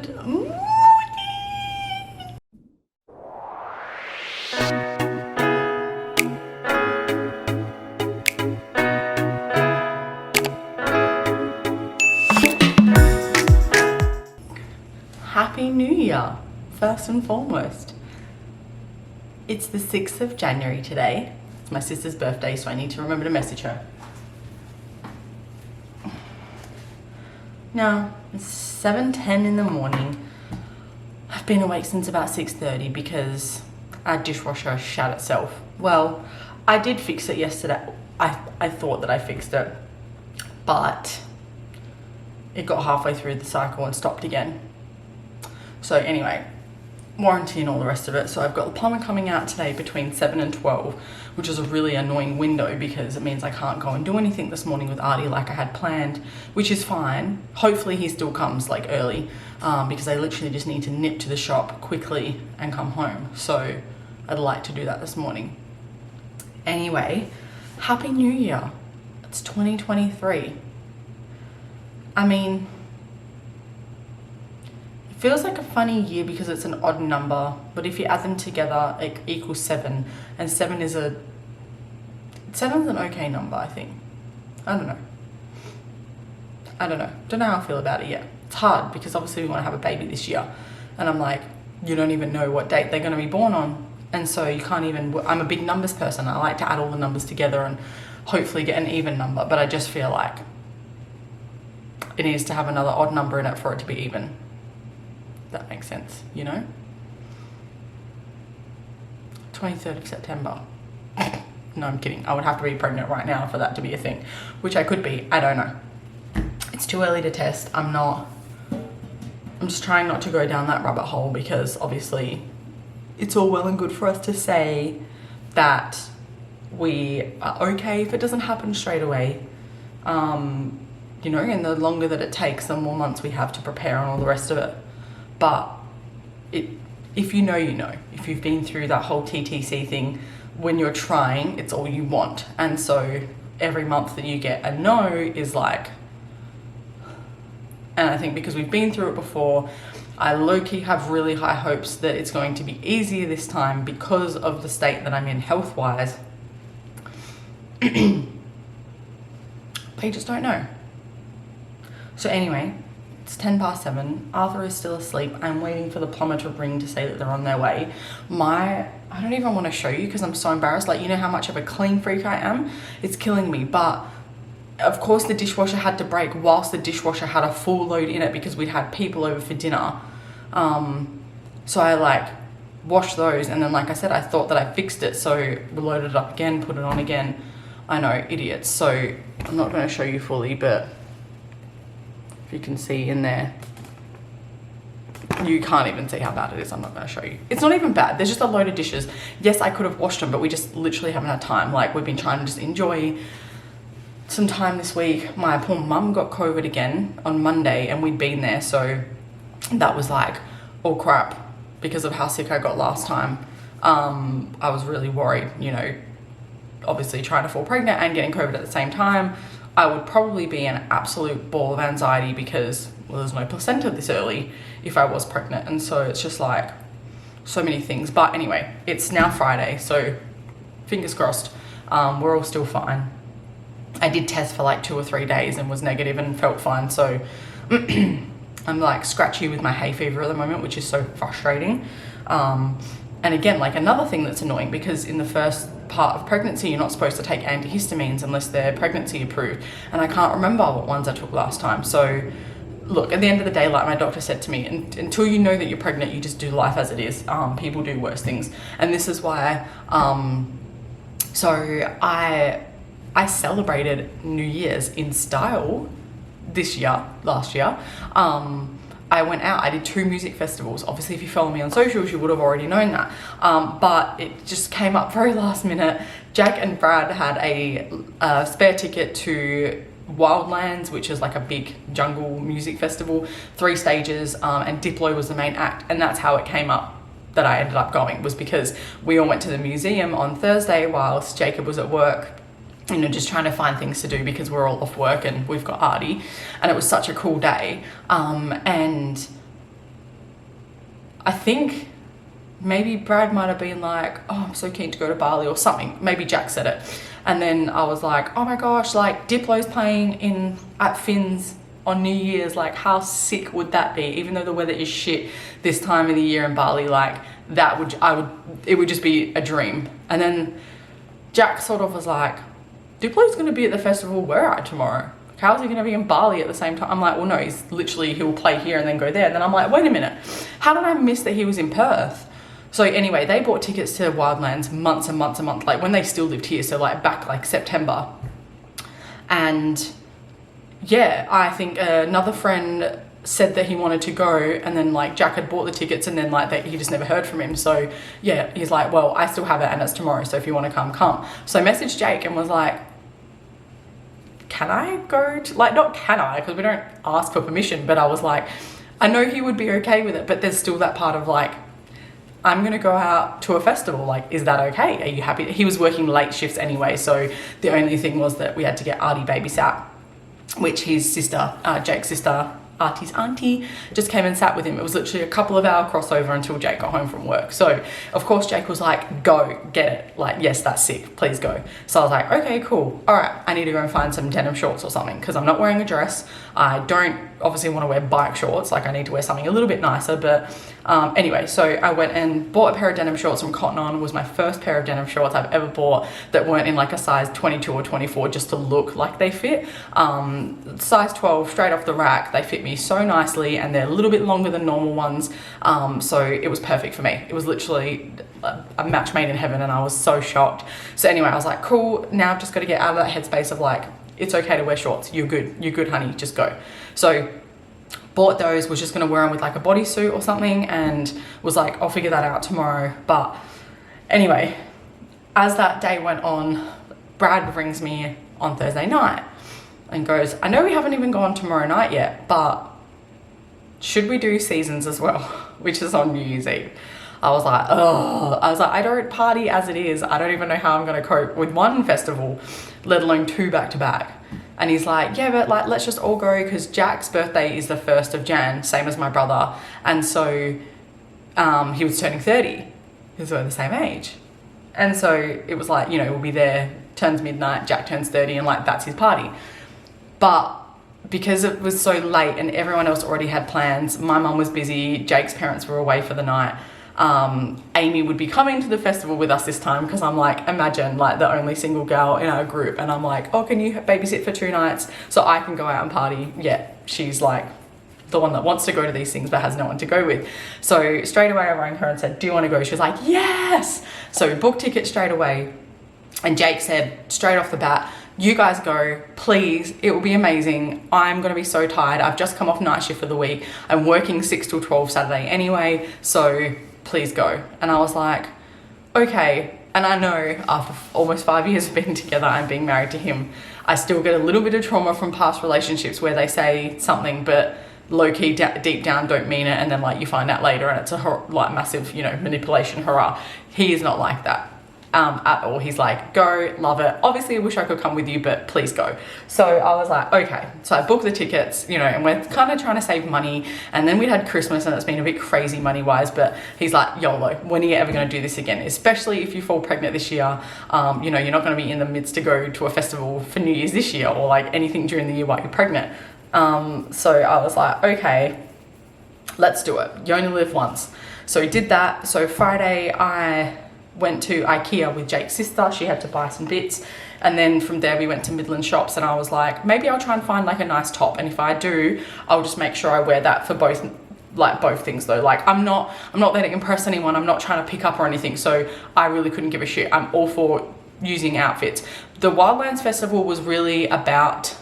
good morning. Happy New Year, first and foremost. It's the 6th of January today. It's my sister's birthday, so I need to remember to message her. Now, it's 7:10 in the morning. I've been awake since about 6:30 because our dishwasher shat itself. Well, I did fix it yesterday. I thought that I fixed it, but it got halfway through the cycle and stopped again. So anyway, warranty and all the rest of it. So I've got the plumber coming out today between 7 and 12, which is a really annoying window because it means I can't go and do anything this morning with Artie like I had planned, which is fine. Hopefully he still comes like early because I literally just need to nip to the shop quickly and come home. So I'd like to do that this morning. Anyway, Happy New Year. It's 2023. I mean, feels like a funny year because it's an odd number, but if you add them together, it equals 7, and 7's an okay number, I think. I don't know. Don't know how I feel about it yet. It's hard because obviously we want to have a baby this year, and I'm like, you don't even know what date they're going to be born on, and so you can't even. I'm a big numbers person. I like to add all the numbers together and hopefully get an even number, but I just feel like it needs to have another odd number in it for it to be even. That makes sense, you know? 23rd of September. No, I'm kidding. I would have to be pregnant right now for that to be a thing, which I could be. I don't know. It's too early to test. I'm just trying not to go down that rabbit hole because obviously it's all well and good for us to say that we are okay if it doesn't happen straight away. You know, and the longer that it takes, the more months we have to prepare and all the rest of it. But if you know, you know. If you've been through that whole TTC thing, when you're trying, it's all you want. And so every month that you get a no is like, and I think because we've been through it before, I low-key have really high hopes that it's going to be easier this time because of the state that I'm in health-wise. But you just don't know. So anyway, it's 7:10. Arthur is still asleep. I'm waiting for the plumber to ring to say that they're on their way. I don't even want to show you because I'm so embarrassed. Like, you know how much of a clean freak I am? It's killing me. But of course the dishwasher had to break whilst the dishwasher had a full load in it because we'd had people over for dinner. So I like washed those, and then like I said, I thought that I fixed it. So we loaded it up again, put it on again. I know, idiots. So I'm not going to show you fully, but if you can see in there, you can't even see how bad it is. I'm not going to show you. It's not even bad. There's just a load of dishes. Yes, I could have washed them, but we just literally haven't had time. Like, we've been trying to just enjoy some time this week. My poor mum got COVID again on Monday and we'd been there. So that was like, oh crap, because of how sick I got last time. I was really worried, you know, obviously trying to fall pregnant and getting COVID at the same time. I would probably be an absolute ball of anxiety because, well, there's no placenta this early if I was pregnant. And so it's just like so many things. But anyway, it's now Friday, so fingers crossed, we're all still fine. I did test for like 2 or 3 days and was negative and felt fine. So I'm like scratchy with my hay fever at the moment, which is so frustrating. And again, like another thing that's annoying because in the first part of pregnancy, you're not supposed to take antihistamines unless they're pregnancy approved. And I can't remember what ones I took last time. So look, at the end of the day, like my doctor said to me, until you know that you're pregnant, you just do life as it is. People do worse things. And this is why, so I celebrated New Year's in style last year. I went out, I did 2 music festivals. Obviously, if you follow me on socials, you would have already known that. But it just came up very last minute. Jack and Brad had a spare ticket to Wildlands, which is like a big jungle music festival, 3 stages, and Diplo was the main act. And that's how it came up that I ended up going, was because we all went to the museum on Thursday whilst Jacob was at work, you know, just trying to find things to do because we're all off work and we've got Artie, and it was such a cool day. And I think maybe Brad might have been like, oh, I'm so keen to go to Bali or something. Maybe Jack said it. And then I was like, oh my gosh, like Diplo's playing at Finn's on New Year's. Like, how sick would that be? Even though the weather is shit this time of the year in Bali, like it would just be a dream. And then Jack sort of was like, Diplo's going to be at the festival we're at tomorrow. How's he going to be in Bali at the same time? I'm like, well, no, he'll play here and then go there. And then I'm like, wait a minute, how did I miss that he was in Perth? So anyway, they bought tickets to Wildlands months and months and months, like when they still lived here. So like back like September. And yeah, I think another friend said that he wanted to go, and then like Jack had bought the tickets, and then like he just never heard from him. So yeah, he's like, well, I still have it and it's tomorrow. So if you want to come. So I messaged Jake and was like, can I go to, like, not can I, because we don't ask for permission, but I was like, I know he would be okay with it, but there's still that part of like, I'm going to go out to a festival. Like, is that okay? Are you happy? He was working late shifts anyway. So the only thing was that we had to get Artie babysat, which his sister, Jake's sister, Artie's auntie, just came and sat with him. It was literally a couple of hour crossover until Jake got home from work. So of course Jake was like, go get it. Like, yes, that's sick. Please go. So I was like, okay, cool. All right. I need to go and find some denim shorts or something, because I'm not wearing a dress. I don't obviously want to wear bike shorts. Like, I need to wear something a little bit nicer. But anyway, so I went and bought a pair of denim shorts from Cotton On. It was my first pair of denim shorts I've ever bought that weren't in like a size 22 or 24 just to look like they fit. Size 12 straight off the rack. They fit me so nicely, and they're a little bit longer than normal ones. So it was perfect for me. It was literally a match made in heaven, and I was so shocked. So anyway, I was like, cool, now I've just got to get out of that headspace of like, it's okay to wear shorts. You're good, honey, just go. So bought those, was just going to wear them with like a bodysuit or something, and was like, I'll figure that out tomorrow. But anyway, as that day went on, Brad rings me on Thursday night and goes, I know we haven't even gone tomorrow night yet, but should we do Seasons as well, which is on New Year's Eve? I was like, oh, I don't party as it is. I don't even know how I'm going to cope with one festival, let alone two back to back. And he's like, yeah, but like, let's just all go, because Jack's birthday is the 1st of Jan, same as my brother. And so he was turning 30, because we're the same age. And so it was like, we'll be there, turns midnight, Jack turns 30, and like, that's his party. But because it was so late and everyone else already had plans, my mum was busy, Jake's parents were away for the night. Amy would be coming to the festival with us this time, because I'm like, imagine like the only single girl in our group, and I'm like, oh, can you babysit for 2 nights so I can go out and party? Yeah, she's like the one that wants to go to these things but has no one to go with. So straight away I rang her and said, do you want to go? She was like, yes. So we booked tickets straight away, and Jake said straight off the bat, you guys go, please, it will be amazing. I'm going to be so tired. I've just come off night shift for the week. I'm working 6 till 12 Saturday anyway, so please go. And I was like, okay. And I know after almost 5 years of being together and being married to him, I still get a little bit of trauma from past relationships where they say something but low-key deep down don't mean it, and then like you find out later and it's a like massive manipulation hurrah. He is not like that at all. He's like, go, love it. Obviously I wish I could come with you, but please go. So I was like, okay. So I booked the tickets, and we're kind of trying to save money, and then we'd had Christmas and it's been a bit crazy money wise, but he's like, YOLO, when are you ever going to do this again? Especially if you fall pregnant this year, you're not going to be in the midst to go to a festival for New Year's this year, or like anything during the year while you're pregnant. So I was like, okay, let's do it. You only live once. So we did that. So Friday I went to IKEA with Jake's sister. She had to buy some bits, and then from there we went to Midland Shops, and I was like, maybe I'll try and find like a nice top, and if I do, I'll just make sure I wear that for both things though. Like, I'm not there to impress anyone. I'm not trying to pick up or anything, so I really couldn't give a shit. I'm all for using outfits. The Wildlands Festival was really about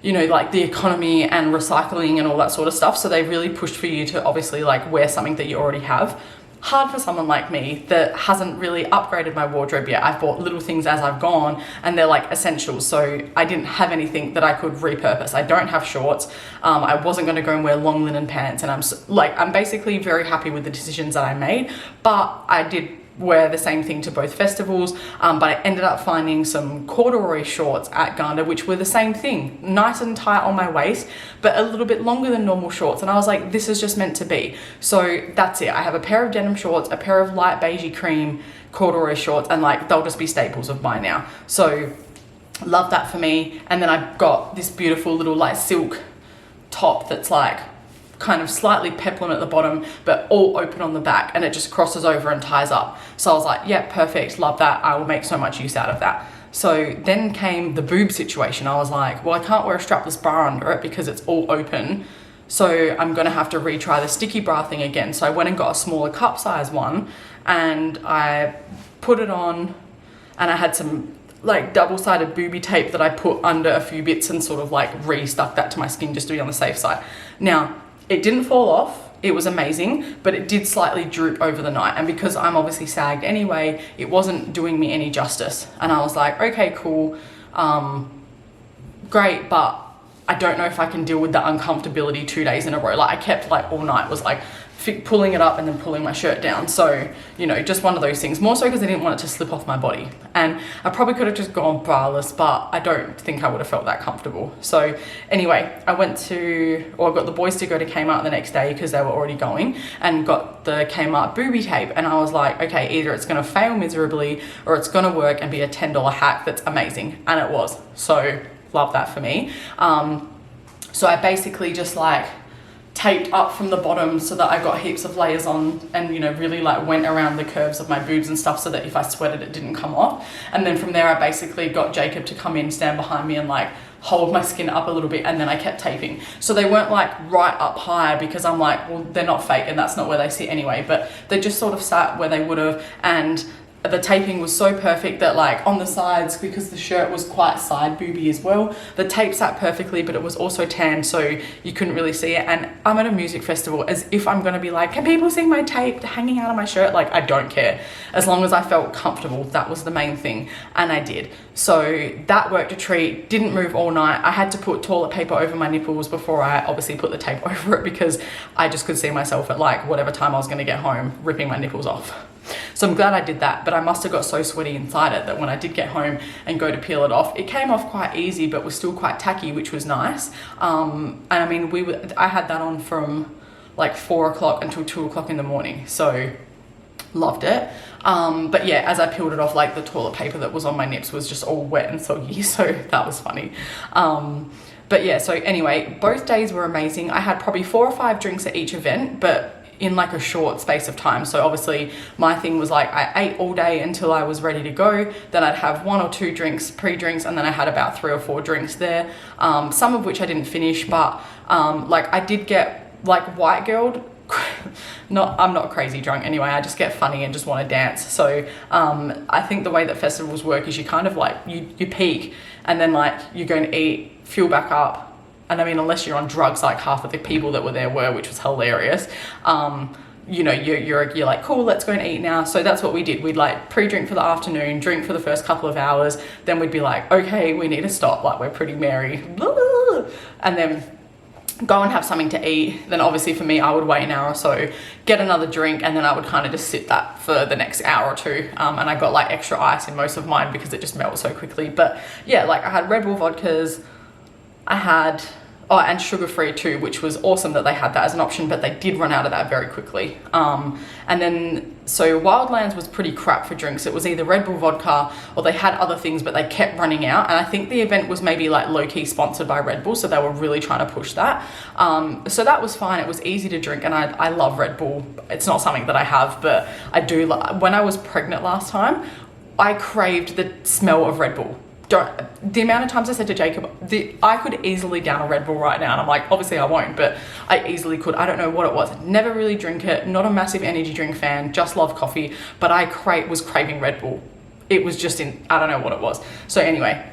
like the economy and recycling and all that sort of stuff. So they really pushed for you to obviously like wear something that you already have. Hard for someone like me that hasn't really upgraded my wardrobe yet. I've bought little things as I've gone, and they're like essentials. So I didn't have anything that I could repurpose. I don't have shorts. I wasn't going to go and wear long linen pants, and I'm basically very happy with the decisions that I made. But I did wear the same thing to both festivals, but I ended up finding some corduroy shorts at Gander, which were the same thing, nice and tight on my waist, but a little bit longer than normal shorts. And I was like, this is just meant to be. So that's it. I have a pair of denim shorts, a pair of light beigey cream corduroy shorts, and like, they'll just be staples of mine now. So love that for me. And then I've got this beautiful little like silk top that's like kind of slightly peplum at the bottom, but all open on the back, and it just crosses over and ties up. So I was like, yeah, perfect, love that. I will make so much use out of that. So then came the boob situation. I was like, well, I can't wear a strapless bra under it because it's all open. So I'm gonna have to retry the sticky bra thing again. So I went and got a smaller cup size one, and I put it on, and I had some like double-sided booby tape that I put under a few bits and sort of like re-stuck that to my skin just to be on the safe side. Now, it didn't fall off, it was amazing, but it did slightly droop over the night. And because I'm obviously sagged anyway, it wasn't doing me any justice. And I was like, okay, cool, great, but I don't know if I can deal with the uncomfortability 2 days in a row. Like I kept like all night was like pulling it up and then pulling my shirt down. So, you know, just one of those things, more so because I didn't want it to slip off my body. And I probably could have just gone braless, but I don't think I would have felt that comfortable. So anyway, I got the boys to go to Kmart the next day because they were already going, and got the Kmart booby tape. And I was like, okay, either it's going to fail miserably or it's going to work and be a $10 hack that's amazing. And it was. So love that for me. So I basically just like taped up from the bottom so that I got heaps of layers on, and you know, really like went around the curves of my boobs and stuff so that if I sweated it didn't come off. And then from there I basically got Jacob to come in, stand behind me, and like hold my skin up a little bit, and then I kept taping. So they weren't like right up high because I'm like, well, they're not fake and that's not where they sit anyway, but they just sort of sat where they would have. And the taping was so perfect that like on the sides, because the shirt was quite side booby as well, the tape sat perfectly, but it was also tan, so you couldn't really see it. And I'm at a music festival, as if I'm gonna be like, can people see my tape hanging out of my shirt? Like, I don't care. As long as I felt comfortable, that was the main thing, and I did. So that worked a treat, didn't move all night. I had to put toilet paper over my nipples before I obviously put the tape over it, because I just could see myself at like whatever time I was gonna get home ripping my nipples off. So I'm glad I did that, but I must have got so sweaty inside it that when I did get home and go to peel it off, it came off quite easy, but was still quite tacky, which was nice. And I mean, I had that on from like 4 o'clock until 2 o'clock in the morning, so loved it. But yeah, as I peeled it off, like the toilet paper that was on my nips was just all wet and soggy, so that was funny. But yeah, so anyway, both days were amazing. I had probably 4 or 5 drinks at each event, but in like a short space of time. So obviously my thing was like, I ate all day until I was ready to go. Then I'd have 1 or 2 drinks, pre-drinks, and then I had about 3 or 4 drinks there. Some of which I didn't finish, but like I did get like white girled. I'm not crazy drunk anyway, I just get funny and just want to dance. So I think the way that festivals work is you kind of like, you peak, and then like you're going to eat, fuel back up. And I mean, unless you're on drugs, like half of the people that were there were, which was hilarious. You know, you're like, cool, let's go and eat now. So that's what we did. We'd like pre-drink for the afternoon, drink for the first couple of hours. Then we'd be like, okay, we need to stop. Like, we're pretty merry. And then go and have something to eat. Then obviously for me, I would wait an hour or so, get another drink, and then I would kind of just sip that for the next hour or two. And I got like extra ice in most of mine because it just melts so quickly. But yeah, like I had Red Bull vodkas. I had, and sugar-free too, which was awesome that they had that as an option, but they did run out of that very quickly. And then, so Wildlands was pretty crap for drinks. It was either Red Bull vodka or they had other things, but they kept running out. And I think the event was maybe like low-key sponsored by Red Bull, so they were really trying to push that. So that was fine. It was easy to drink, and I love Red Bull. It's not something that I have, but I do. When I was pregnant last time, I craved the smell of Red Bull. The amount of times I said to Jacob, I could easily down a Red Bull right now, and I'm like, obviously I won't, but I easily could. I don't know what it was. Never really drink it, not a massive energy drink fan, just love coffee, but I was craving Red Bull. It was just I don't know what it was. So anyway,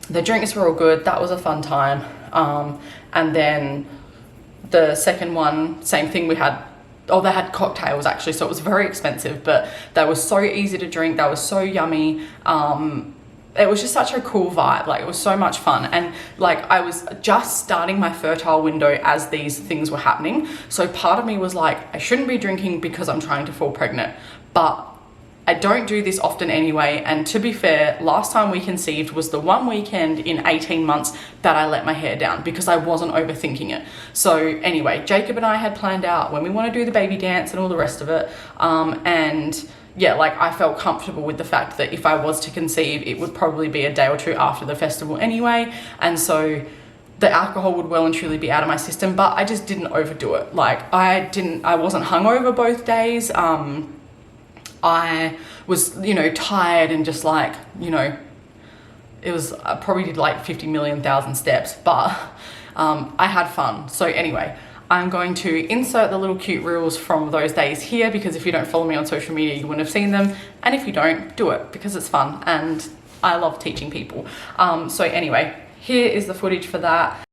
the drinks were all good. That was a fun time. And then the second one, same thing, they had cocktails actually, so it was very expensive, but they were so easy to drink. They were so yummy. It was just such a cool vibe. Like, it was so much fun. And like, I was just starting my fertile window as these things were happening. So part of me was like, I shouldn't be drinking because I'm trying to fall pregnant. But I don't do this often anyway, and to be fair, last time we conceived was the one weekend in 18 months that I let my hair down because I wasn't overthinking it. So anyway, Jacob and I had planned out when we want to do the baby dance and all the rest of it, and yeah, like I felt comfortable with the fact that if I was to conceive, it would probably be a day or two after the festival anyway, and so the alcohol would well and truly be out of my system, but I just didn't overdo it. Like I wasn't hungover both days. I was, tired and just like, it was, I probably did like 50 million thousand steps, but I had fun. So anyway, I'm going to insert the little cute reels from those days here, because if you don't follow me on social media, you wouldn't have seen them. And if you don't, do it because it's fun and I love teaching people. So anyway, here is the footage for that.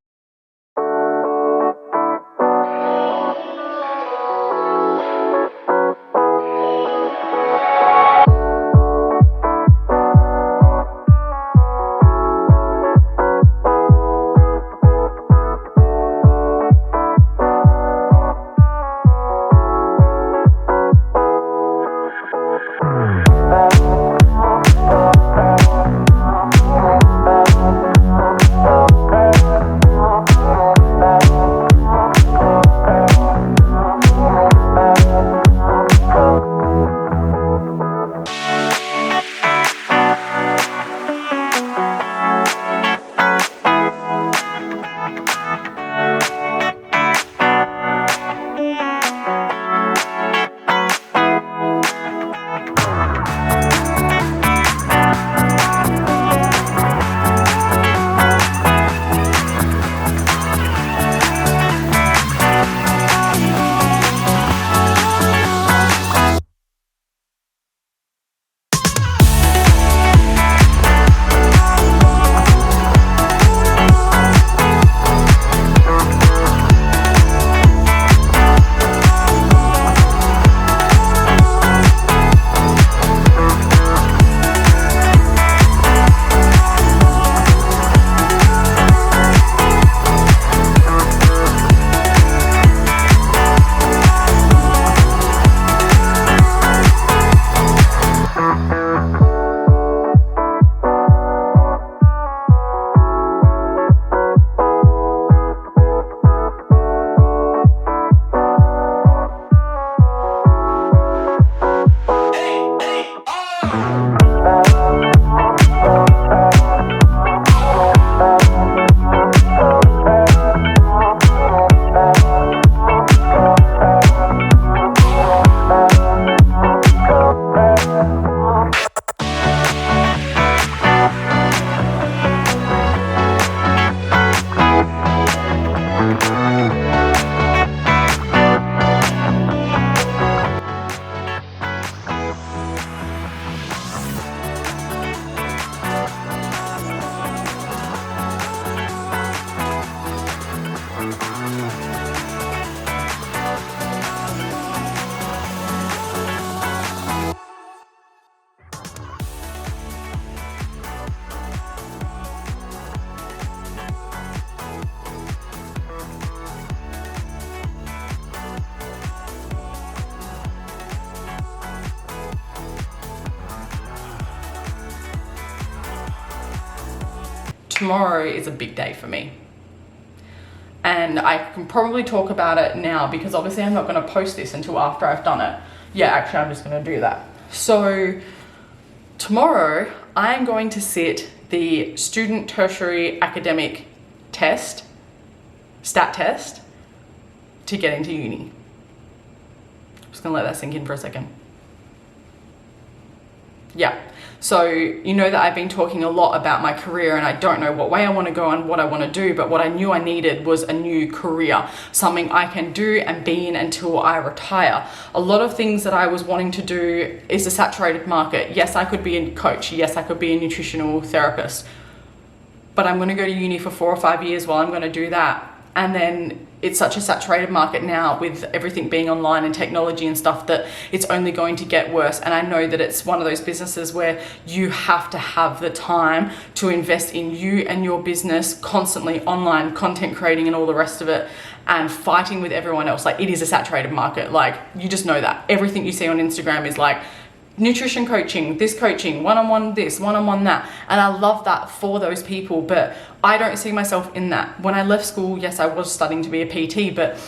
Tomorrow is a big day for me. And I can probably talk about it now because obviously I'm not going to post this until after I've done it. Yeah, actually I'm just going to do that. So tomorrow I'm going to sit the student tertiary academic test, stat test, to get into uni. I'm just going to let that sink in for a second. Yeah, so you know that I've been talking a lot about my career and I don't know what way I want to go and what I want to do, but what I knew I needed was a new career, something I can do and be in until I retire. A lot of things that I was wanting to do is a saturated market. Yes, I could be a coach. Yes, I could be a nutritional therapist, but I'm going to go to uni for 4 or 5 years while I'm going to do that. And then it's such a saturated market now with everything being online and technology and stuff that it's only going to get worse. And I know that it's one of those businesses where you have to have the time to invest in you and your business constantly, online content creating and all the rest of it, and fighting with everyone else. Like, it is a saturated market. Like, you just know that everything you see on Instagram is like nutrition coaching, this coaching, one-on-one this, one-on-one that. And I love that for those people, but I don't see myself in that. When I left school, yes, I was studying to be a PT, but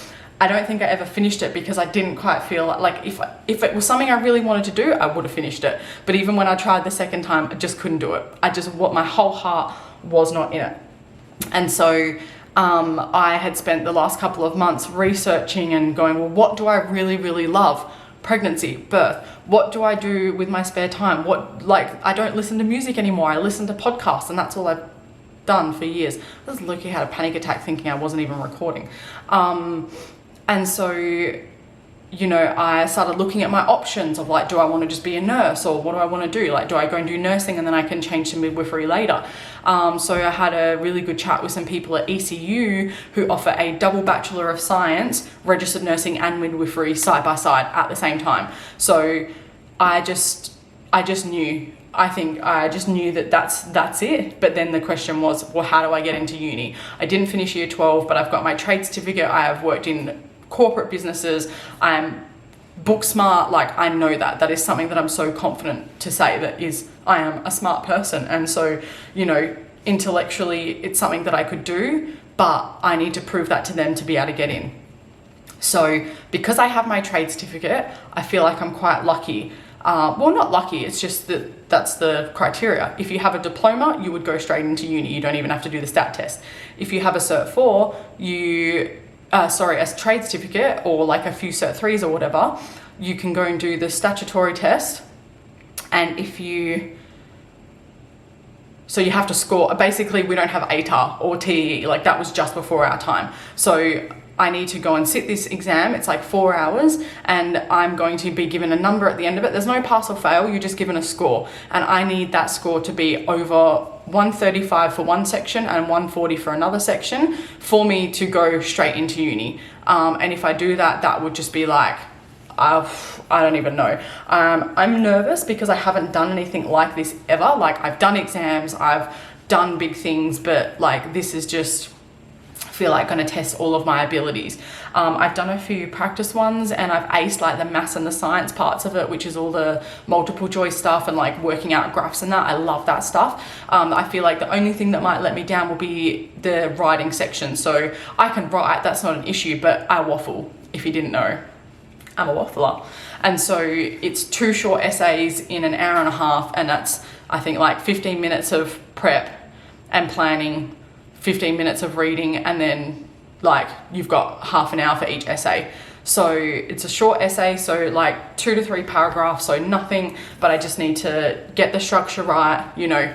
I don't think I ever finished it because I didn't quite feel like if it was something I really wanted to do, I would have finished it. But even when I tried the second time, I just couldn't do it. My whole heart was not in it. And so I had spent the last couple of months researching and going, well, what do I really, really love? Pregnancy, birth. What do I do with my spare time? I don't listen to music anymore. I listen to podcasts, and that's all I've done for years. I was looking at a panic attack thinking I wasn't even recording. And so, you know, I started looking at my options of like, do I want to just be a nurse, or what do I want to do? Like, do I go and do nursing and then I can change to midwifery later? So I had a really good chat with some people at ECU who offer a double Bachelor of Science, registered nursing and midwifery side by side at the same time. So I just knew. I think I just knew that that's it. But then the question was, well, how do I get into uni? I didn't finish year 12, but I've got my trade certificate. I have worked in corporate businesses. I'm book smart. Like, I know that is something that I'm so confident to say that is, I am a smart person. And so, you know, intellectually it's something that I could do, but I need to prove that to them to be able to get in. So because I have my trade certificate, I feel like I'm quite lucky. Well, not lucky, it's just that's the criteria. If you have a diploma, you would go straight into uni. You don't even have to do the stat test. If you have a Cert 4, a trade certificate, or like a few Cert 3s or whatever, you can go and do the statutory test. And so you have to score, basically we don't have ATAR or TE, like that was just before our time. So I need to go and sit this exam. It's like 4 hours, and I'm going to be given a number at the end of it. There's no pass or fail, you're just given a score. And I need that score to be over 135 for one section and 140 for another section for me to go straight into uni. And if I do that, that would just be like, I don't even know. I'm nervous because I haven't done anything like this ever. Like, I've done exams, I've done big things, but like this is just, feel like going to test all of my abilities. I've done a few practice ones, and I've aced like the maths and the science parts of it, which is all the multiple choice stuff and like working out graphs and that. I love that stuff. I feel like the only thing that might let me down will be the writing section. So I can write, that's not an issue, but I waffle. If you didn't know, I'm a waffler. And so it's 2 short essays in an hour and a half, and that's, I think, like 15 minutes of prep and planning, 15 minutes of reading, and then like you've got half an hour for each essay. So it's a short essay, so like 2 to 3 paragraphs, so nothing, but I just need to get the structure right, you know,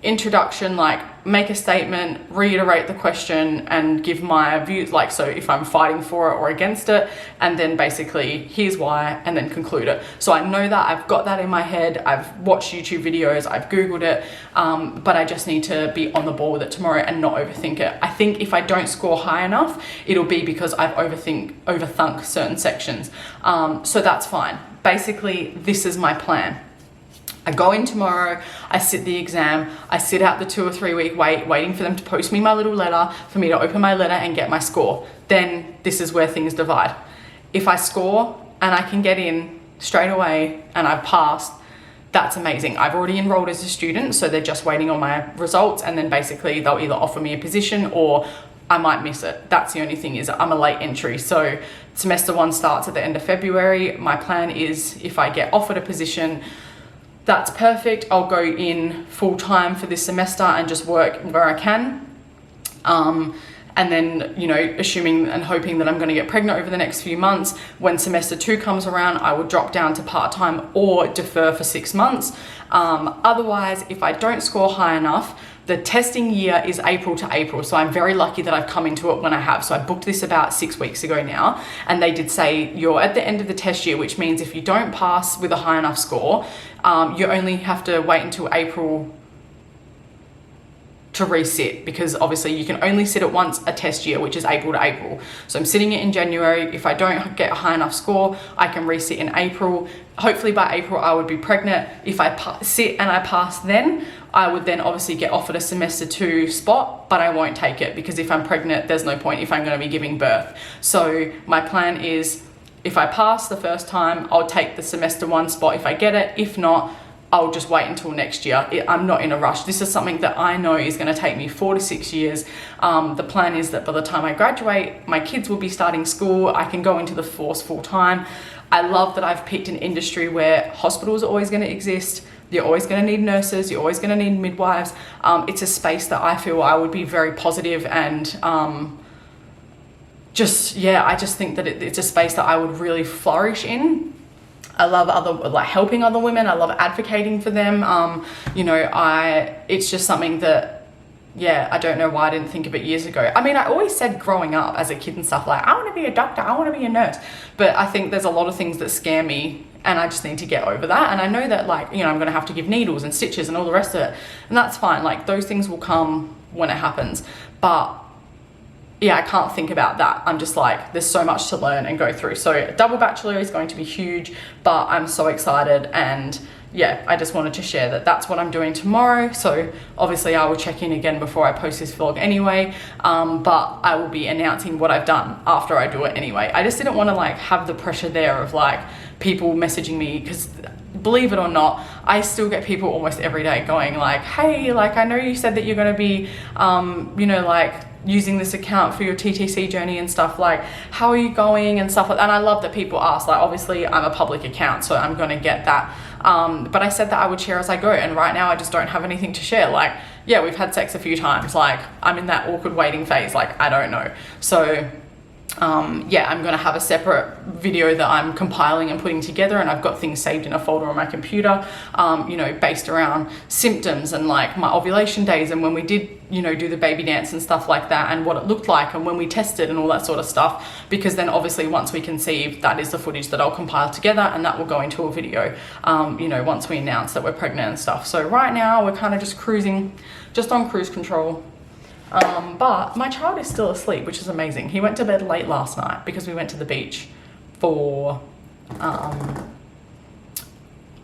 introduction, like make a statement, reiterate the question, and give my views, like, so if I'm fighting for it or against it, and then basically here's why, and then conclude it. So I know that, I've got that in my head, I've watched YouTube videos, I've Googled it, but I just need to be on the ball with it tomorrow and not overthink it. I think if I don't score high enough, it'll be because I've overthunk certain sections. So that's fine. Basically, this is my plan. I go in tomorrow, I sit the exam, I sit out the 2 or 3 week waiting for them to post me my little letter, for me to open my letter and get my score. Then this is where things divide. If I score and I can get in straight away and I've passed, that's amazing. I've already enrolled as a student, so they're just waiting on my results, and then basically they'll either offer me a position or I might miss it. That's the only thing, is I'm a late entry. So semester 1 starts at the end of February. My plan is, if I get offered a position, that's perfect. I'll go in full time for this semester and just work where I can. And then, you know, assuming and hoping that I'm going to get pregnant over the next few months, when semester 2 comes around, I would drop down to part-time or defer for 6 months. Otherwise, if I don't score high enough, the testing year is April to April. So I'm very lucky that I've come into it when I have. So I booked this about 6 weeks ago now, and they did say you're at the end of the test year, which means if you don't pass with a high enough score, you only have to wait until April to resit, because obviously you can only sit it once a test year, which is April to April. So I'm sitting it in January. If I don't get a high enough score, I can resit in April. Hopefully by April I would be pregnant. If I sit and I pass, then I would then obviously get offered a semester 2 spot, but I won't take it, because if I'm pregnant, there's no point if I'm going to be giving birth. So my plan is if I pass the first time, I'll take the semester 1 spot if I get it. If not, I'll just wait until next year. I'm not in a rush. This is something that I know is going to take me 4 to 6 years. The plan is that by the time I graduate, my kids will be starting school. I can go into the force full time. I love that I've picked an industry where hospitals are always going to exist. You're always going to need nurses. You're always going to need midwives. It's a space that I feel I would be very positive and I just think that it's a space that I would really flourish in. I love helping other women. I love advocating for them. It's just something that, I don't know why I didn't think of it years ago. I mean, I always said growing up as a kid and stuff, like, I want to be a doctor, I want to be a nurse. But I think there's a lot of things that scare me and I just need to get over that. And I know that I'm going to have to give needles and stitches and all the rest of it. And that's fine. Like, those things will come when it happens. But I can't think about that. I'm just like, there's so much to learn and go through. So a double bachelor is going to be huge, but I'm so excited. And I just wanted to share that that's what I'm doing tomorrow. So obviously I will check in again before I post this vlog anyway. But I will be announcing what I've done after I do it anyway. I just didn't want to have the pressure there of people messaging me, because believe it or not, I still get people almost every day going hey, I know you said that you're going to be, using this account for your TTC journey and stuff, how are you going and stuff like that. And I love that people ask, obviously I'm a public account, so I'm going to get that. But I said that I would share as I go. And right now I just don't have anything to share. We've had sex a few times. I'm in that awkward waiting phase. I don't know. So I'm going to have a separate video that I'm compiling and putting together, and I've got things saved in a folder on my computer, based around symptoms and my ovulation days, and when we did, do the baby dance and stuff like that, and what it looked like, and when we tested and all that sort of stuff, because then obviously once we conceive, that is the footage that I'll compile together, and that will go into a video, once we announce that we're pregnant and stuff. So right now we're kind of just cruising, just on cruise control. But my child is still asleep, which is amazing. He went to bed late last night because we went to the beach for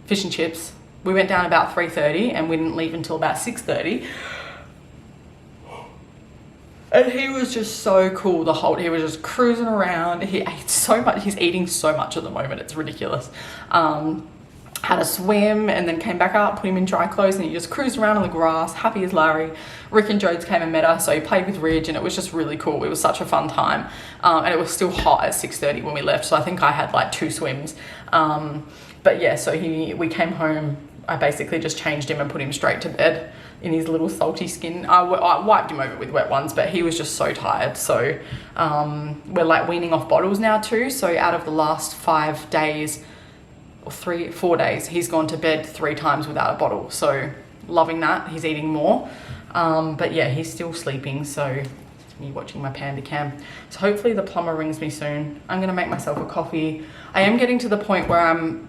fish and chips. We went down about 3:30 and we didn't leave until about 6:30. And he was just so cool he was just cruising around. He ate so much. He's eating so much at the moment. It's ridiculous. Had a swim and then came back up, put him in dry clothes, and he just cruised around on the grass, happy as Larry. Rick and Jodes came and met us, so he played with Ridge, and it was just really cool. It was such a fun time. And it was still hot at 6:30 when we left, so I think I had 2 swims. So we came home. I basically just changed him and put him straight to bed in his little salty skin. I wiped him over with wet ones, but he was just so tired. So we're weaning off bottles now too. So out of the last 5 days, or 4 days, he's gone to bed 3 times without a bottle. So loving that. He's eating more. He's still sleeping. So it's me watching my panda cam. So hopefully the plumber rings me soon. I'm going to make myself a coffee. I am getting to the point where I'm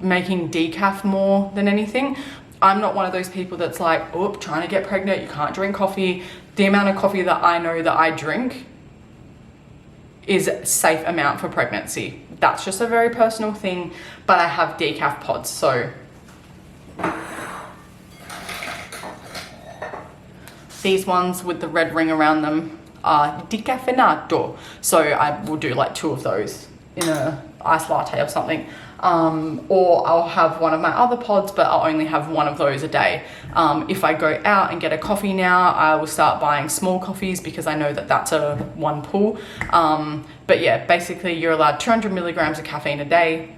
making decaf more than anything. I'm not one of those people that's trying to get pregnant, you can't drink coffee. The amount of coffee that I know that I drink is a safe amount for pregnancy. That's just a very personal thing, but I have decaf pods, so these ones with the red ring around them are decaffeinato. So I will do 2 of those in a iced latte or something. Or I'll have one of my other pods, but I'll only have one of those a day. If I go out and get a coffee now, I will start buying small coffees because I know that that's a one pull. Basically you're allowed 200 milligrams of caffeine a day,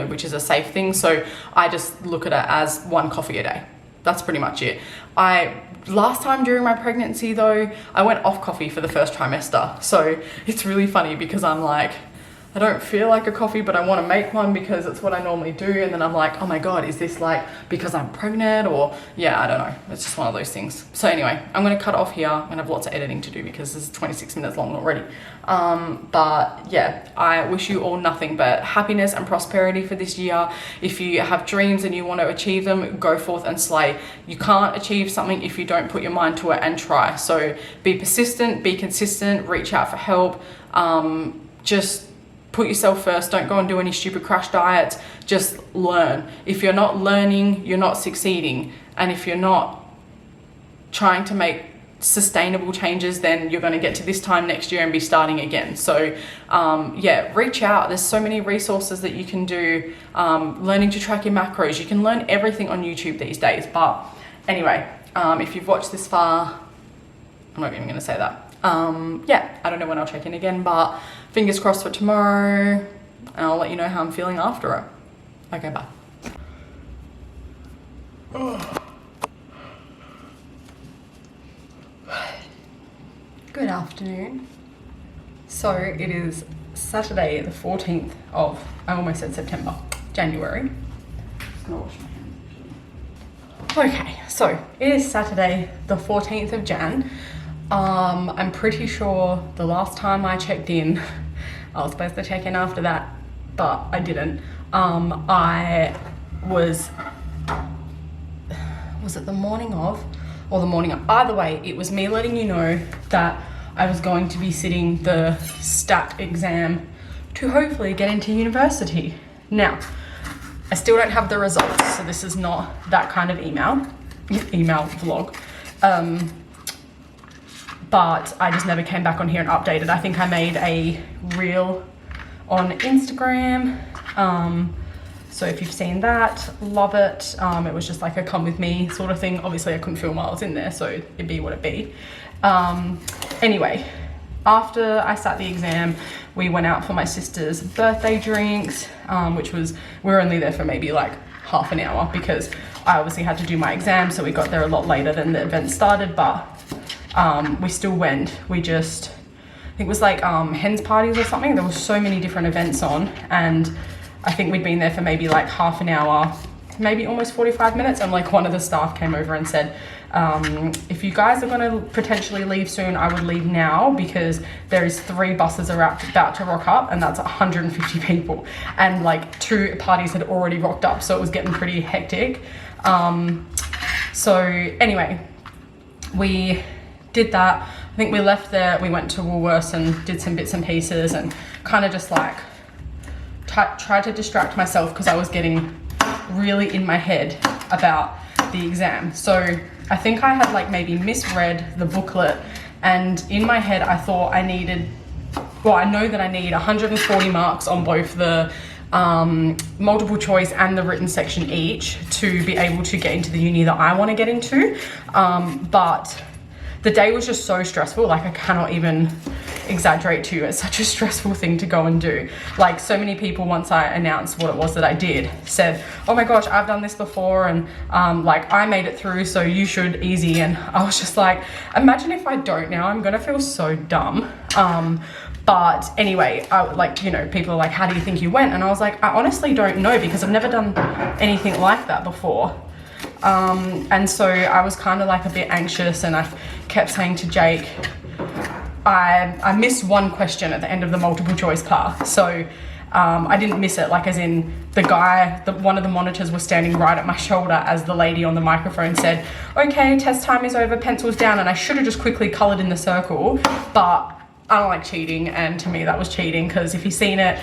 which is a safe thing. So I just look at it as 1 coffee a day. That's pretty much it. Last time during my pregnancy though, I went off coffee for the first trimester. So it's really funny because I'm I don't feel like a coffee, but I want to make one because it's what I normally do. And then I'm oh my God, is this because I'm pregnant or I don't know. It's just one of those things. So anyway, I'm going to cut off here. I'm going to have lots of editing to do because this is 26 minutes long already. I wish you all nothing but happiness and prosperity for this year. If you have dreams and you want to achieve them, go forth and slay. You can't achieve something if you don't put your mind to it and try. So be persistent, be consistent, reach out for help. Just put yourself first. Don't go and do any stupid crash diets. Just learn. If you're not learning, you're not succeeding. And if you're not trying to make sustainable changes, then you're going to get to this time next year and be starting again. So yeah, reach out. There's so many resources that you can do. Learning to track your macros, you can learn everything on YouTube these days. But anyway, if you've watched this far, I'm not even going to say that. Yeah, I don't know when I'll check in again, but fingers crossed for tomorrow, and I'll let you know how I'm feeling after it. Okay, bye. Good afternoon. So it is Saturday the 14th of, I almost said September, January. Just gonna wash my hands. Okay, so it is Saturday the 14th of Jan. I'm pretty sure the last time I checked in, I was supposed to check in after that, but I didn't. I was it the morning of or the morning of? Either way, it was me letting you know that I was going to be sitting the stat exam to hopefully get into university. Now, I still don't have the results, so this is not that kind of email vlog. But I just never came back on here and updated. I think I made a reel on Instagram. So if you've seen that, love it. It was just like a come with me sort of thing. Obviously I couldn't film while I was in there, so it'd be what it be. Anyway, after I sat the exam, we went out for my sister's birthday drinks, which was, we were only there for maybe like half an hour because I obviously had to do my exam, so we got there a lot later than the event started, but we still went. We just, I think it was like hens parties or something. There were so many different events on, and I think we'd been there for maybe like half an hour, maybe almost 45 minutes, and like one of the staff came over and said, if you guys are going to potentially leave soon, I would leave now because there is 3 buses about to rock up, and that's 150 people, and like 2 parties had already rocked up, so it was getting pretty hectic. So anyway, we did that. I think we left there, we went to Woolworths and did some bits and pieces and kind of just like tried to distract myself because I was getting really in my head about the exam. So I think I had like maybe misread the booklet, and in my head I thought I needed, well, I know that I need 140 marks on both the multiple choice and the written section each to be able to get into the uni that I want to get into. But the day was just so stressful, like I cannot even exaggerate to you. It's such a stressful thing to go and do. Like so many people, once I announced what it was that I did, said, oh my gosh, I've done this before, and like I made it through, so you should, easy. And I was just like, imagine if I don't now, I'm gonna feel so dumb. But anyway, like, you know, people are like, how do you think you went? And I was like, I honestly don't know because I've never done anything like that before. And so I was kind of like a bit anxious, and I kept saying to Jake, I missed one question at the end of the multiple choice part. So I didn't miss it, like as in one of the monitors was standing right at my shoulder as the lady on the microphone said, okay, test time is over, pencils down. And I should have just quickly colored in the circle, but I don't like cheating, and to me that was cheating, because if you've seen it,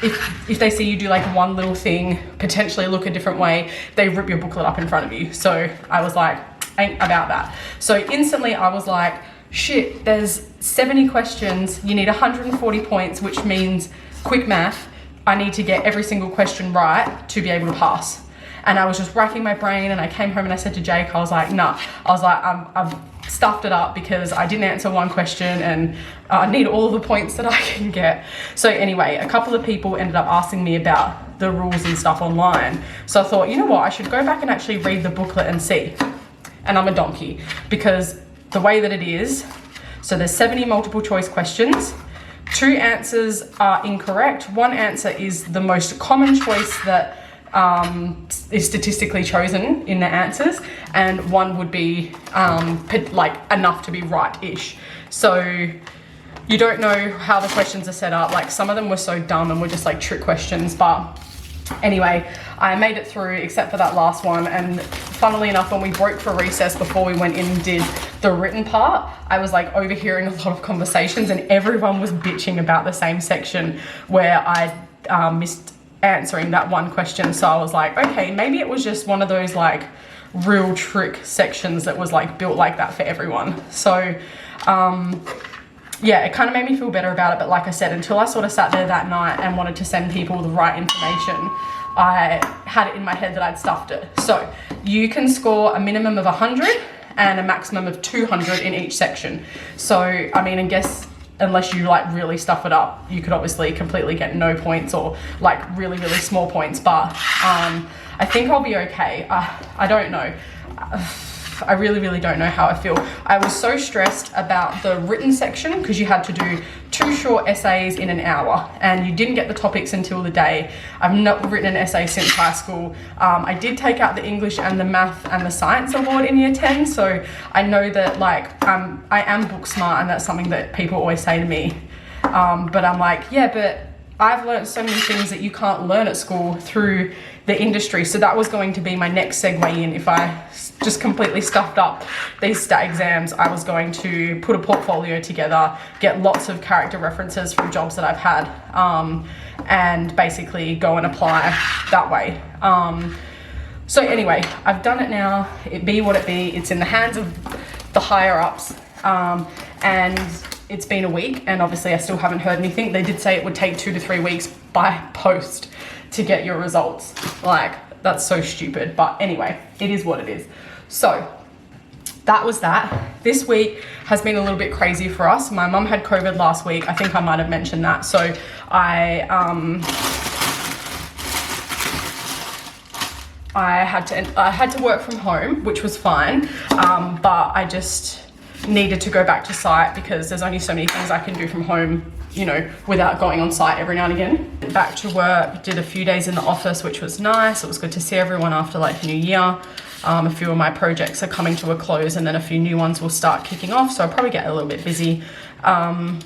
if they see you do like one little thing, potentially look a different way, they rip your booklet up in front of you. So I was like, ain't about that. So instantly I was like, shit, there's 70 questions, you need 140 points, which means quick math, I need to get every single question right to be able to pass. And I was just racking my brain, and I came home and I said to Jake, I was like, nah, I was like, I've stuffed it up because I didn't answer one question, and I need all the points that I can get. So anyway, a couple of people ended up asking me about the rules and stuff online. So I thought, you know what, I should go back and actually read the booklet and see. And I'm a donkey, because the way that it is, so there's 70 multiple choice questions. 2 answers are incorrect. 1 answer is the most common choice that is statistically chosen in the answers, and 1 would be like enough to be right-ish. So you don't know how the questions are set up. Like some of them were so dumb and were just like trick questions, but anyway, I made it through except for that last one. And funnily enough, when we broke for recess before we went in and did the written part, I was like overhearing a lot of conversations, and everyone was bitching about the same section where I missed answering that one question. So I was like, okay, maybe it was just one of those like real trick sections that was like built like that for everyone. So yeah, it kind of made me feel better about it. But like I said, until I sort of sat there that night and wanted to send people the right information, I had it in my head that I'd stuffed it. So you can score a minimum of 100 and a maximum of 200 in each section. So, I mean, I guess unless you like really stuff it up, you could obviously completely get no points or like really, really small points. But I think I'll be okay. I don't know. I really, really don't know how I feel. I was so stressed about the written section because you had to do 2 short essays in an hour and you didn't get the topics until the day. I've not written an essay since high school. I did take out the English and the math and the science award in year 10. So I know that like I am book smart, and that's something that people always say to me. But I'm like, yeah, but I've learned so many things that you can't learn at school through the industry. So that was going to be my next segue in. If I just completely stuffed up these stat exams, I was going to put a portfolio together, get lots of character references from jobs that I've had, and basically go and apply that way. So anyway, I've done it now. It be what it be. It's in the hands of the higher ups, and it's been a week, and obviously I still haven't heard anything. They did say it would take 2 to 3 weeks by post to get your results. Like, that's so stupid. But anyway, it is what it is. So that was that. This week has been a little bit crazy for us. My mum had COVID last week. I think I might have mentioned that. So I had to work from home, which was fine. But I just needed to go back to site because there's only so many things I can do from home, you know, without going on site every now and again. Back to work, did a few days in the office, which was nice. It was good to see everyone after like New Year. A few of my projects are coming to a close, and then a few new ones will start kicking off, so I'll probably get a little bit busy. But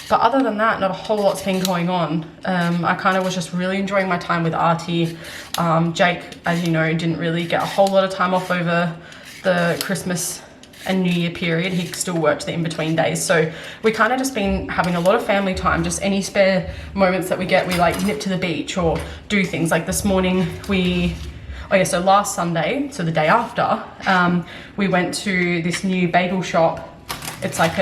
other than that, not a whole lot's been going on. I kind of was just really enjoying my time with Artie. Jake, as you know, didn't really get a whole lot of time off over the Christmas and New Year period. He still worked the in-between days. So we kind of just been having a lot of family time. Just any spare moments that we get, we like nip to the beach or do things. Like this morning so last Sunday, so the day after, we went to this new bagel shop. It's like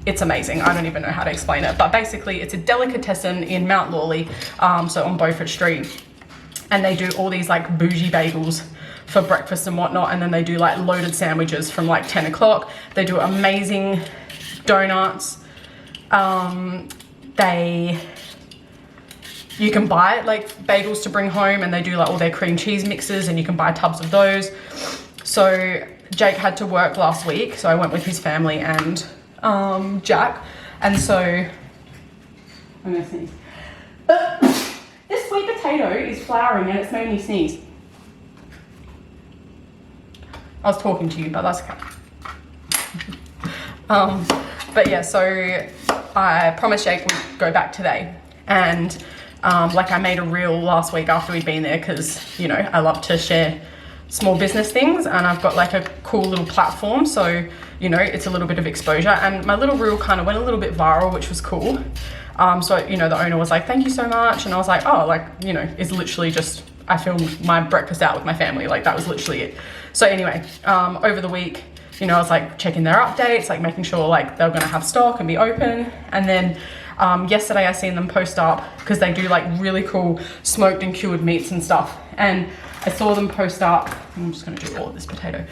it's amazing. I don't even know how to explain it, but basically it's a delicatessen in Mount Lawley, so on Beaufort Street. And they do all these like bougie bagels for breakfast and whatnot, and then they do like loaded sandwiches from like 10 o'clock. They do amazing donuts. You can buy like bagels to bring home, and they do like all their cream cheese mixes, and you can buy tubs of those. So Jake had to work last week, so I went with his family and Jack, and so I'm gonna sneeze. This sweet potato is flowering and it's made me sneeze. I was talking to you, but that's okay. But yeah, so I promised Jake would go back today, and like I made a reel last week after we'd been there, because you know I love to share small business things, and I've got like a cool little platform, so you know it's a little bit of exposure, and my little reel kind of went a little bit viral, which was cool. So you know the owner was like, thank you so much, and I was like, oh, like, you know, it's literally just I filmed my breakfast out with my family, like that was literally it. So anyway, over the week, you know, I was like checking their updates, like making sure like they were gonna have stock and be open. And then yesterday I seen them post up, because they do like really cool smoked and cured meats and stuff. And I saw them post up, I'm just gonna do all of this potato.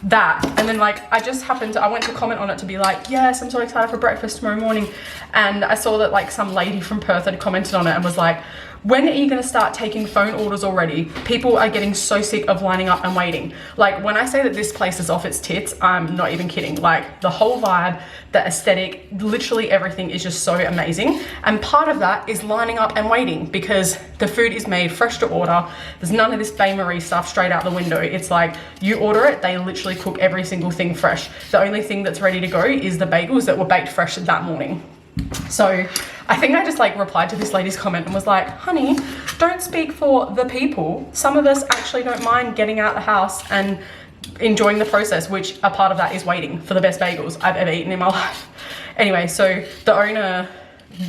That, and then like I went to comment on it to be like, yes, I'm so excited for breakfast tomorrow morning. And I saw that like some lady from Perth had commented on it and was like, when are you going to start taking phone orders already? People are getting so sick of lining up and waiting. Like when I say that this place is off its tits, I'm not even kidding. Like the whole vibe, the aesthetic, literally everything is just so amazing. And part of that is lining up and waiting, because the food is made fresh to order. There's none of this bain-marie stuff straight out the window. It's like you order it, they literally cook every single thing fresh. The only thing that's ready to go is the bagels that were baked fresh that morning. So I think I just like replied to this lady's comment and was like, honey, don't speak for the people. Some of us actually don't mind getting out the house and enjoying the process, which a part of that is waiting for the best bagels I've ever eaten in my life. Anyway, so the owner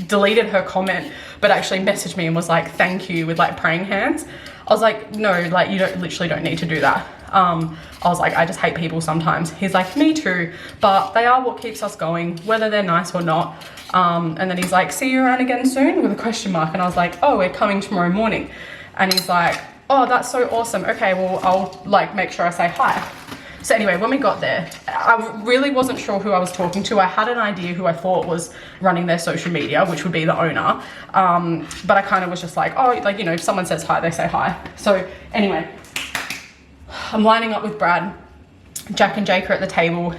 deleted her comment, but actually messaged me and was like, thank you, with like praying hands. I was like, no, like you literally don't need to do that. I was like, I just hate people sometimes. He's like, me too, but they are what keeps us going, whether they're nice or not. And then he's like, see you around again soon, with a question mark. And I was like, oh, we're coming tomorrow morning. And he's like, oh, that's so awesome. Okay, well, I'll like make sure I say hi. So anyway, when we got there, I really wasn't sure who I was talking to. I had an idea who I thought was running their social media, which would be the owner. But I kind of was just like, oh, like, you know, if someone says hi, they say hi. So anyway, I'm lining up with Brad. Jack and Jake are at the table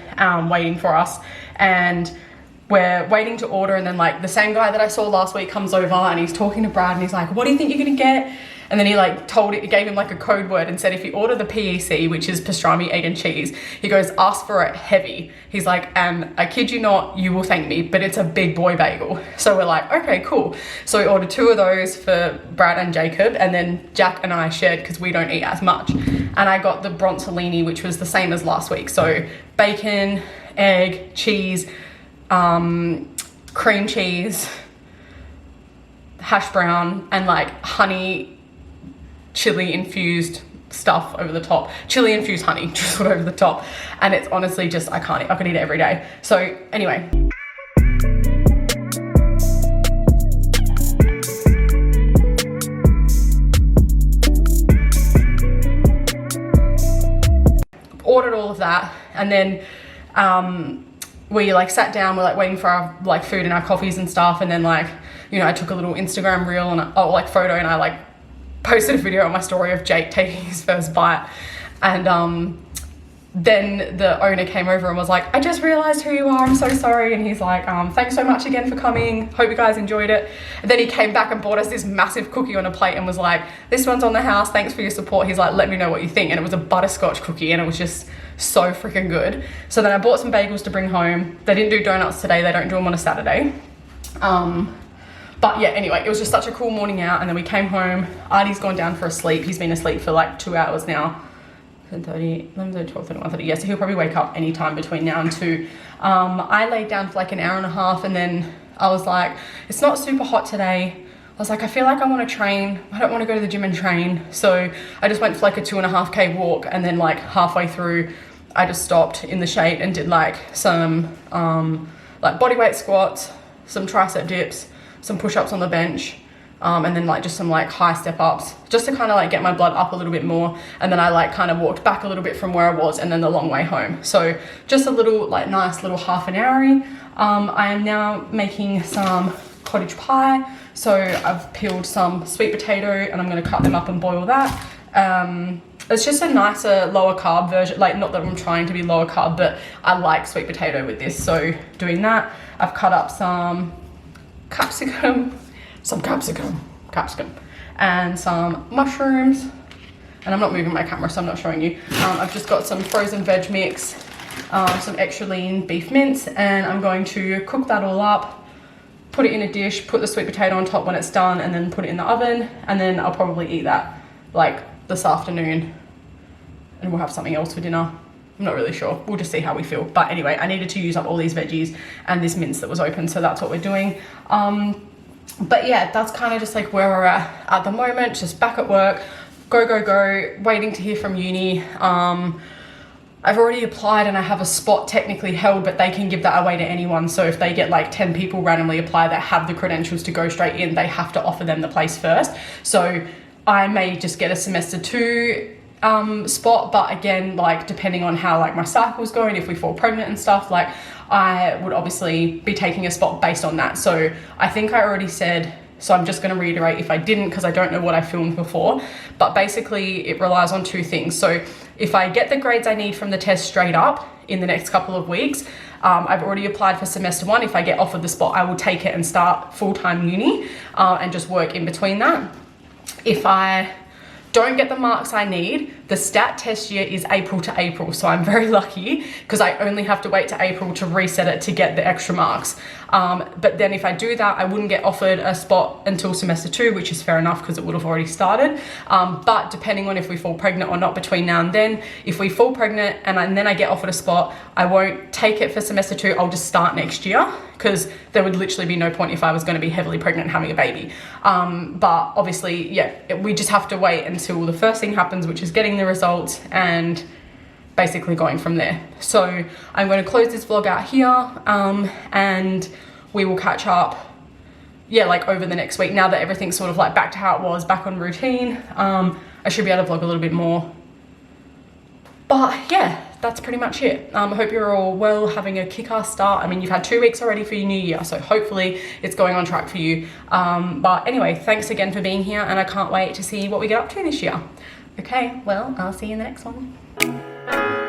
waiting for us. And we're waiting to order. And then like the same guy that I saw last week comes over and he's talking to Brad and he's like, what do you think you're going to get? And then he like gave him like a code word and said, if you order the PEC, which is pastrami, egg and cheese, he goes, ask for it heavy. He's like, and I kid you not, you will thank me, but it's a big boy bagel. So we're like, okay, cool. So we ordered 2 of those for Brad and Jacob, and then Jack and I shared because we don't eat as much. And I got the bronzolini, which was the same as last week. So bacon, egg, cheese, cream cheese, hash brown, and like honey, chili infused stuff over the top, chili infused honey drizzled over the top. And it's honestly just, I could eat it every day. So anyway, ordered all of that, and then we like sat down, we're like waiting for our like food and our coffees and stuff. And then like, you know, I took a little Instagram reel and like photo, and I like posted a video on my story of Jake taking his first bite. And then the owner came over and was like, I just realized who you are, I'm so sorry. And he's like, thanks so much again for coming, hope you guys enjoyed it. And then he came back and bought us this massive cookie on a plate and was like, this one's on the house, thanks for your support. He's like, let me know what you think. And it was a butterscotch cookie, and it was just so freaking good. So then I bought some bagels to bring home. They didn't do donuts today, they don't do them on a Saturday. But yeah, anyway, it was just such a cool morning out. And then we came home. Artie's gone down for a sleep. He's been asleep for like 2 hours now. 10:30, 11:30, 12:30, 1:30. Yeah, so he'll probably wake up anytime between now and 2. I laid down for like an hour and a half, and then I was like, it's not super hot today. I was like, I feel like I want to train. I don't want to go to the gym and train. So I just went for like a 2.5K walk, and then like halfway through, I just stopped in the shade and did like some like bodyweight squats, some tricep dips, some push-ups on the bench, and then like just some like high step ups, just to kind of like get my blood up a little bit more. And then I like kind of walked back a little bit from where I was, and then the long way home. So just a little like nice little half an hour. I am now making some cottage pie. So I've peeled some sweet potato, and I'm going to cut them up and boil that. It's just a nicer lower carb version, like not that I'm trying to be lower carb, but I like sweet potato with this. So doing that, I've cut up some capsicum, and some mushrooms. And I'm not moving my camera, so I'm not showing you. I've just got some frozen veg mix, some extra lean beef mince, and I'm going to cook that all up, put it in a dish, put the sweet potato on top when it's done, and then put it in the oven. And then I'll probably eat that like this afternoon, and we'll have something else for dinner. I'm not really sure. We'll just see how we feel. But anyway, I needed to use up all these veggies and this mince that was open, so that's what we're doing. But yeah, that's kind of just like where we're at the moment. Just back at work, go, waiting to hear from uni. I've already applied and I have a spot technically held, but they can give that away to anyone. So if they get like 10 people randomly apply that have the credentials to go straight in, they have to offer them the place first. So I may just get a semester 2 spot, but again, like depending on how like my cycle's going, if we fall pregnant and stuff, like I would obviously be taking a spot based on that. So I think I already said, so I'm just going to reiterate if I didn't, because I don't know what I filmed before, but basically it relies on 2 things. So if I get the grades I need from the test straight up in the next couple of weeks, I've already applied for semester 1. If I get offered the spot, I will take it and start full-time uni and just work in between that. If I don't get the marks I need, The stat test year is April to April, so I'm very lucky because I only have to wait to April to reset it to get the extra marks. But then if I do that, I wouldn't get offered a spot until semester 2, which is fair enough because it would have already started. But depending on if we fall pregnant or not between now and then, if we fall pregnant and then I get offered a spot, I won't take it for semester 2, I'll just start next year, because there would literally be no point if I was going to be heavily pregnant and having a baby. But obviously, yeah, we just have to wait until the first thing happens, which is getting the results and basically going from there. So I'm going to close this vlog out here, and we will catch up, yeah, like over the next week. Now that everything's sort of like back to how it was, back on routine, I should be able to vlog a little bit more. But yeah, that's pretty much it. I hope you're all well, having a kick-ass start. I mean, you've had 2 weeks already for your new year, so hopefully it's going on track for you. But anyway, thanks again for being here, and I can't wait to see what we get up to this year. Okay, well, I'll see you in the next one.